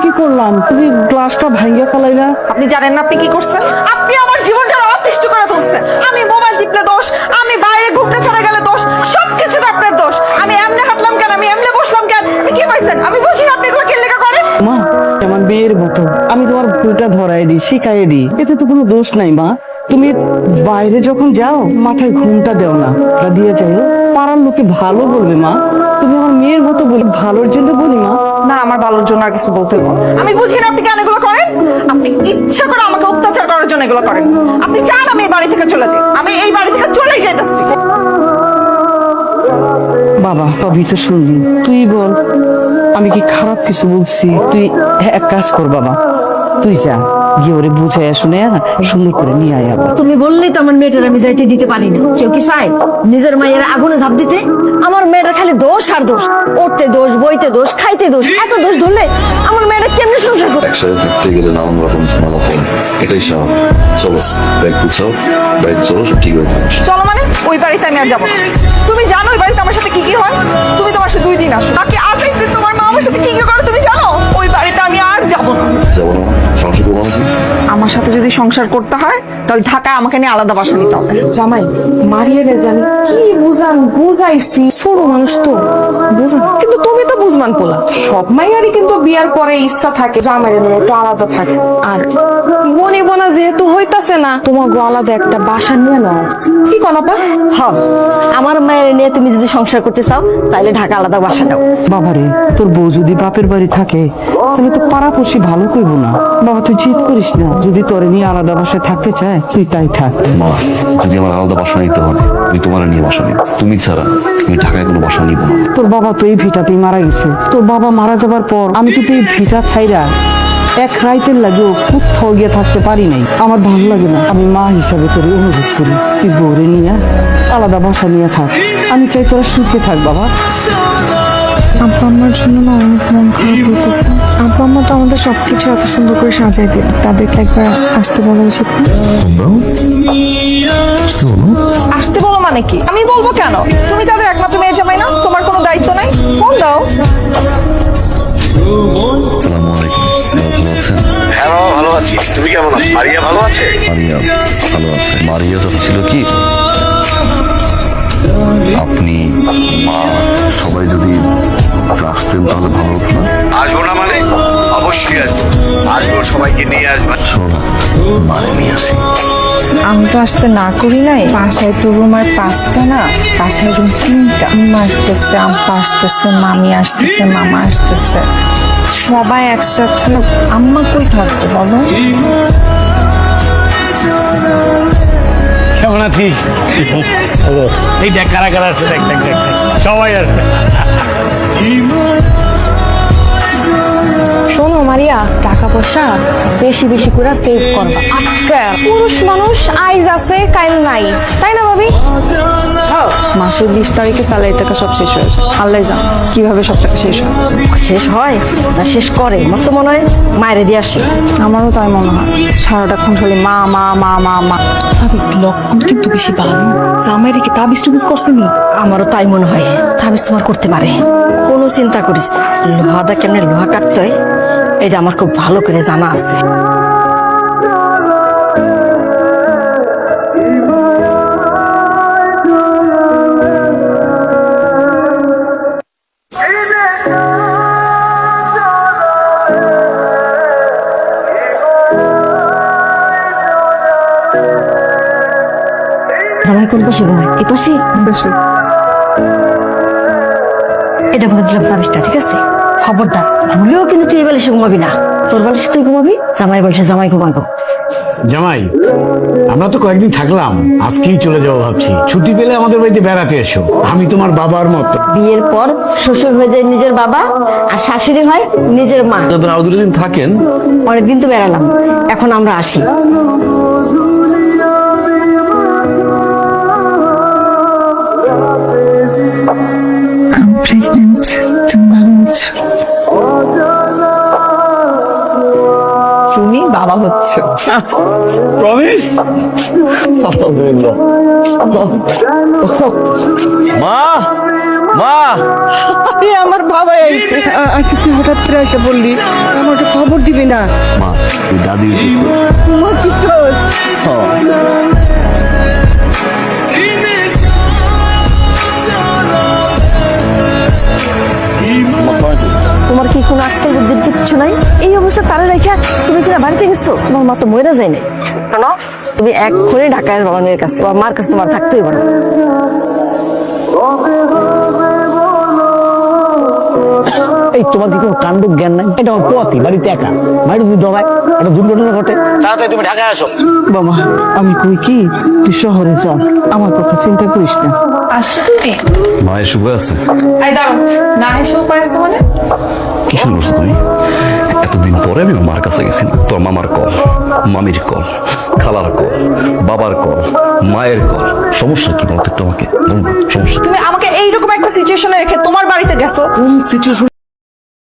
কি করলাম? তুমি গ্লাসটা ভাঙিয়ে ফেলাইলা। আপনি জানেন না আপনি কি করছেন? আপনি আমার জীবনটা অতিষ্ঠ করে তুলছেন। আমি মোবাইল টিপলে দোষ, আমি বাইরে ঘুরতে চলে গেলে দোষ, সবকিছুতে আপনার দোষ। আমি এমনে হাঁটলাম কেন, আমি এমনে বসলাম কেন, আপনি কি পাইছেন? আমি বুঝি না আপনি এগুলো কি লেখা করেন। মা, আমার মেয়ের মতো আমি তোমার ভুলটা ধরাই দিই, শিখাই দিই, এতে তো কোনো দোষ নাই মা। তুমি বাইরে যখন যাও মাথায় ঘুমটা দেও না, ওটা দিয়ে যাও, পাড়ার লোকে ভালো বলবে মা। তুমি আমার মেয়ের মতো বলি, ভালোর জন্য বলি মা। না, আমার ভালোর জন্য আর কিছু বলতে হবে না। আমি বুঝি না আপনি কেন এগুলো করেন। আপনি ইচ্ছা করে আমাকে অত্যাচার করার জন্য এগুলো করেন। আপনি চান আমি এই বাড়ি থেকে চলে যাই, আমি এই বাড়ি থেকে চলেই যাইতেছি। বাবা, সবই তো শুনলি, তুই বল আমি কি খারাপ কিছু বলছি? তুই এক কাজ কর বাবা, তুই যা গিয়ে ওরে বুঝাইয়া শুনে সুন্দর করে নিয়ে আয় আবার। তুমি বললেই তো আমার মেয়েটার আমি যাইতে দিতে পারি না। কেউ কি চায় নিজের মায়ের আগুনে ঝাঁপ দিতে? আমার মেয়েটার খালি দোষ আর দোষ, উঠতে দোষ, বইতে দোষ, খাইতে দোষ। এত দোষ ধরলে আমার মেয়েটা কেমনে সংসার করবে? একসাথে থাকতে গেলে নানান রকম ঝামেলা হয়, এটাই স্বাভাবিক। চলো ব্যাগ গুছাও, ব্যাগ চলো, সব ঠিক হয়ে যাবে। চলো মানে ওই বাড়িতে আমি আর যাবো না। তুমি জানো ওই বাড়িতে আমার সাথে কি কি হয়? তুমি তোমার সাথে 2 দিন আসো, বাকি 28 দিন তোমার মা আমার সাথে কি কি করে তুমি জানো? ওই বাড়িতে আমি আর যাবো না। যাবো না, সংসার করবো না। আমার সাথে যদি সংসার করতে হয় তাহলে ঢাকায় আমাকে নিয়ে আলাদা বাসা নিতে হবে। জামাই মারিয়ে রে জানি কি বুঝাইছি, ছোট মানুষ তো বুঝান, কিন্তু তুমি তো বুঝমান পোলা। সব মাইয়ারই কিন্তু বিয়ার পরে ইচ্ছা থাকে জামাইয়ের নিয়ে একটু আলাদা থাকে। আর মনে বোনা যেহেতু হইতাছে না, তোমাকে আলাদা একটা বাসা নিয়ে নাও। কি কনাপা? হ্যাঁ, আমার মায়ের নিয়ে তুমি যদি সংসার করতে চাও তাহলে ঢাকা আলাদা বাসা নাও। বাবারে, তোর বউ যদি বাপের বাড়ি থাকে তাহলে তো পাড়াপড়শি ভালো কইব না। বাবা তুই জিদ করিস না, যদি তোরে নিয়ে আলাদা বাসায় থাকতে চায় তুই তাই থাক। মা, যদি আমার আলাদা বাসা নিতে হয় আমি তোমার নিয়ে বাসা নিব, তুমি ছাড়া আমি ঢাকায় কোনো বাসা নিব না। তোর বাবা তো এই ভিটাতেই মারা গেছে। তোর বাবা মারা যাবার পর আমি তো এই ভিটা ছাইরা এক রাইতের লাগেও কোথাও গিয়ে থাকতে পারি নাই। আমার ভালো লাগে না। আমি মা হিসাবে তোর অনুরোধ করি, তুই বউরে নিয়ে আলাদা বাসা নিয়ে থাক। আমি চাই তোরা সুখে থাক বাবা। আব্বা আম্মার জন্য না অনেক মন খারাপ হইতেছে। আব্বা আম্মা তো আমাদের সবকিছু এত সুন্দর করে সাজাই দিন, তাদেরকে একবার আসতে বলা উচিত না? আসতে বলো মানে কি? আমি বলবো কেন? তুমি তাদের একমাত্র মেয়ে জামাই না? তোমার কোনো দায়িত্ব নাই? ফোন দাও। আসসালামু আলাইকুম, ভালো আছেন? হ্যাঁ বাবা, ভালো আছি। তুমি কেমন আছো? মারিয়া ভালো আছে? মারিয়া ভালো আছে। মারিয়া যাচ্ছিল কি, আপনি মা সবাই যদি আসতেন তাহলে ভালো হতো না? আসবো না মানে? অবশ্যই আসবো, আসবো, সবাইকে নিয়ে আসবো। শোনো, মারে নিয়ে আসি। আমি তো আসতে না করি নাই। বাসায় তো রুম আর 5টা না, বাসায় রুম 3টা। আম্মা আসতেছে, আব্বা আসতেছে, মামি আসতেছে, মামা আসতেছে, সবাই একসাথে। আম্মা কই থাকতো বলো? কেমন আছিস? এই দেখ কারা কারা আসছে, দেখ দেখ দেখ দেখ। সবাই আসছে। শোনো মারিয়া, টাকা পয়সা বেশি বেশি করে সেভ করবা। আজকে পুরুষ মানুষ আইজ আছে কাইল নাই, তাই না ভাবি? মাসের 20 তারিখে স্যালারি টাকা সব শেষ হয়ে যায়। আল্লাহ জান কিভাবে সব টাকা শেষ হয়। শেষ হয় না শেষ করে? আমার তো মনে হয় মায়ের দিয়ে আসে। আমারও তাই মনে হয়, সারাটাক্ষণ খালি মা মা মা মা মা। ভাবি লক্ষণ কিন্তু বেশি ভালো। জামাইরে কি তাবিজ টুবিজ করছেনি? আমারও তাই মনে হয়, তাবিজ তোমার করতে পারে। কোনো চিন্তা করিস না, লোহাদা কেমনে লোহা কাটতে হয় এটা আমার খুব ভালো করে জানা আছে। জামাই কোন পাশে ঘুমায়? এই পাশে? এটা বলে দিলাম তাবিজটা, ঠিক আছে? খবরদার ভুলেও কিন্তু তুই এই বালিশে ঘুমাবি না। তোর বালিশে তুই ঘুমাবি, জামাই বালিশে জামাই ঘুমাবো। জামাই, আমরা তো কয়েকদিন থাকলাম, আজকেই চলে যাবো ভাবছি। ছুটি পেলে আমাদের বাড়িতে বেড়াতে এসো। আমি তোমার বাবার মতো। বিয়ের পর শ্বশুর হয়ে যায় নিজের বাবা, আর শাশুড়ি হয় নিজের মা। আরো 2 দিন থাকেন। অনেকদিন তো বেড়ালাম, এখন আমরা আসি। তুমি বাবা হচ্ছে। প্রমিস? আলহামদুলিল্লাহ। মা, মা আরে আমার বাবা আইছে। আচ্ছা তুই হঠাৎ করে এসে বললি, আমার একটা খবর দিবি না? মা তুই দাদি মা কি করছ? তোমার কি কোনো আক্কেল বুদ্ধির কিচ্ছু নাই? এই অবস্থা তারা রেখা তুমি কিনা বাড়িতে গেছো? তোমার মা তো মরে যায় না। শোনো, তুমি এক্ষুনি ঢাকায় বাবার মেয়ের কাছে, বাবা মার কাছে তোমার থাকতেই পারো। এই তোমার কি কোনো কাণ্ড জ্ঞান নাই? এটা আমার পথই, বাড়িতে একা, বাড়িতে যদি ডরায় একটা দুর্ঘটনা ঘটে। তাড়াতাড়ি তুমি ঢাকায় আসো। বাবা আমি কই কি, তুই শহরে যা, আমার কথা চিন্তা করিস না। আসছো তুমি? মায়ের শুভ আছে। এই দাঁড়ো, না এসে উপায় আছে মানে? কি শুরু করছো তুমি? এতদিন পরে আমি মার কাছে গেছি, তোর মামার কল, মামির কল, খালার কল, বাবার কল, মায়ের কল। সমস্যা কি বলতো একটু আমাকে বলবো? সমস্যা তুমি আমাকে এইরকম একটা সিচুয়েশনে রেখে তোমার বাড়িতে গেছো? কোন সিচুয়েশন